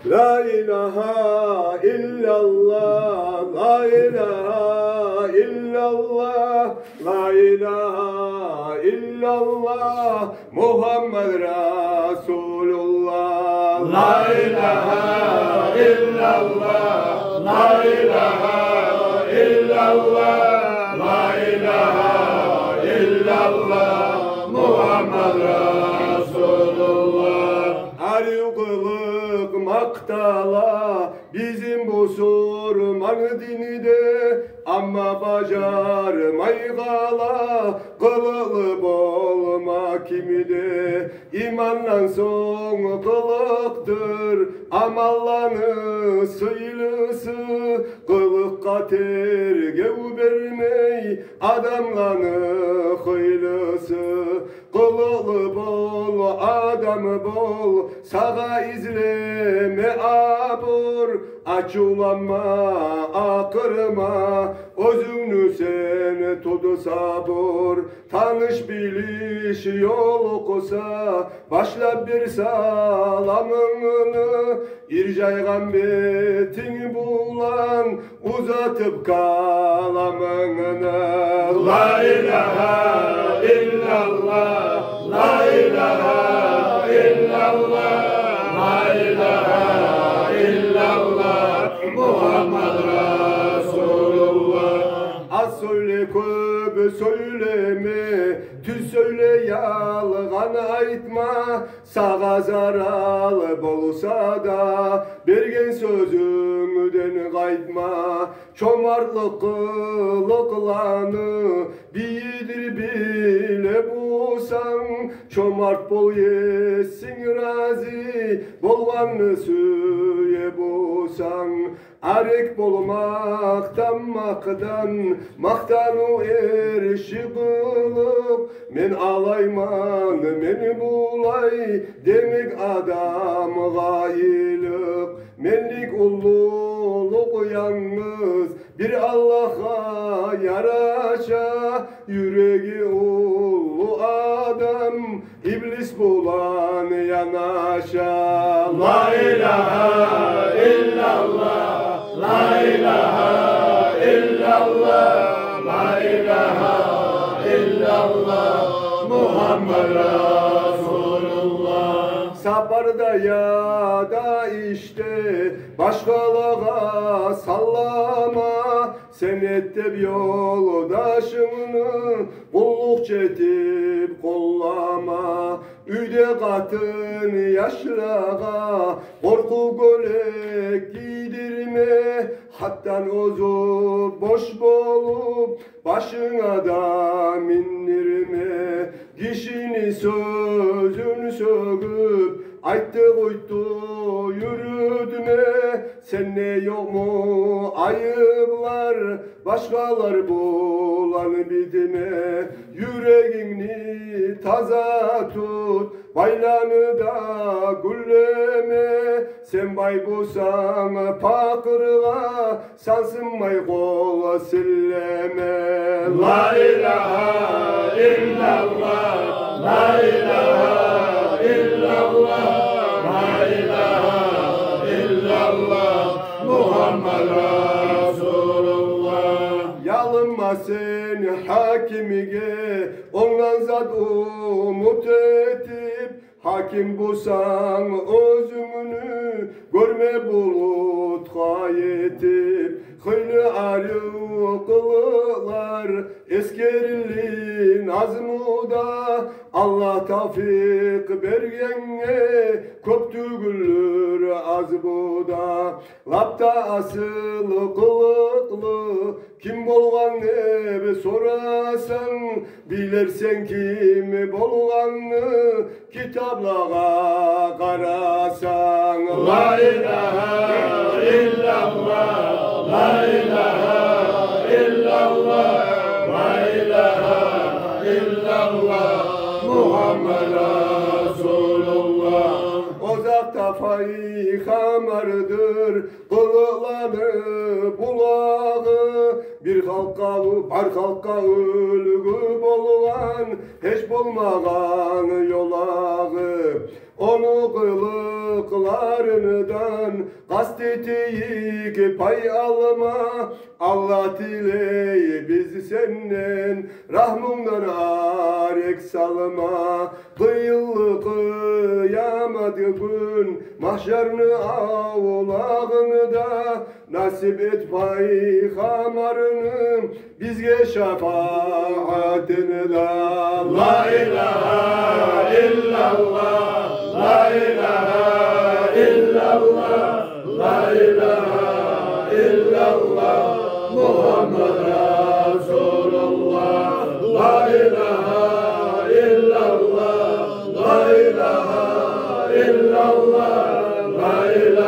La ilahe illallah, la ilahe illallah, la ilahe illallah, Muhammed Resulullah. La ilahe illallah, la ilahe illallah, la ilahe illallah, Muhammed Resulullah. Arı kılık maktala bizim bu sorman dinide, ama bacarmay kala kılılı bolma kimide. İmandan son kılıktır amallanı sıylısı, kılık kater gev vermey adamlanı hıylısı. Kılılı bol adam bol sağa izleme abur, açulanma akırma özünü sen tut sabır. Tanış biliş yol okusa başla bir salamını, ircaygan betin bulan uzatıp kalamını. La ilahe illallah, la ilahe illallah, la ilahe illallah, Muhammed Resulullah. Az söyle köp söyleme, tüz söyle yalgan aytma, sağa zaral bolsa da bergen sözünden kaytma. Çomarlık kılıklanı bilir bile bulsan, çomart bol yesin razi bolganı süye bulsan. Arek bolmaktan maktan, maktanu erişi kılıp, men alayman men bulay demek adam gayılık. Menlik ulluluk yalnız bir Allah'a yaraşa, yüreği ulu adam iblis bulan yanaşa. La ilahe illallah, la ilahe illallah, la ilahe illallah, Muhammed Resulullah. Saparda ya da işte başkalığa sallama, sen ettep yoldaşını kulluk çetip kollama. Üde katın yaşlığa korku gölek giydirme, hattan ozu boş bolup başına da mindirme. Kişini sözünü sögüp ayttı koydu yürüdüme, sen ne yok mu ayıplar başkalar bulan bitime. Yüreğini taza tut, baylanı da gülleme, sen bay bulsan pakırga sansınmay kol silleme. La ilahe illallah, la ilahe illallah, la ilahe illallah, Muhammed Resulullah. Yalınma sen hakimige, ondan zat umut etip, hakim bulsan özümünü görme bulut gayetip. Hıylı arı kılılar eskerilin azmuda, Allah tavfik bergenge köp tügülür az buda. Lapta asıl kılıklı kim bolgan ne sorasan, bilersen kim bolganı kitaplara karasan. La ilahe illallah, la ilahe illallah, la ilahe illallah, Muhammed Resulullah. Uzakta fayhamardır kılıkları bulağı, bir halka var halka ölgü bolgan hiç bolmagan yolağı. Onu kılıklarından kastetiyik pay alma. Allah dileyi bizi senden rahmundan arek salma. Kıyıllı kıyamet gün mahşerni avlağını da nasip et paygamarını bizge şefaatini da. La ilahe illallah, la ilahe illallah, la ilahe illallah, Muhammed Resulullah. La ilahe illallah, la ilahe illallah, la ilahe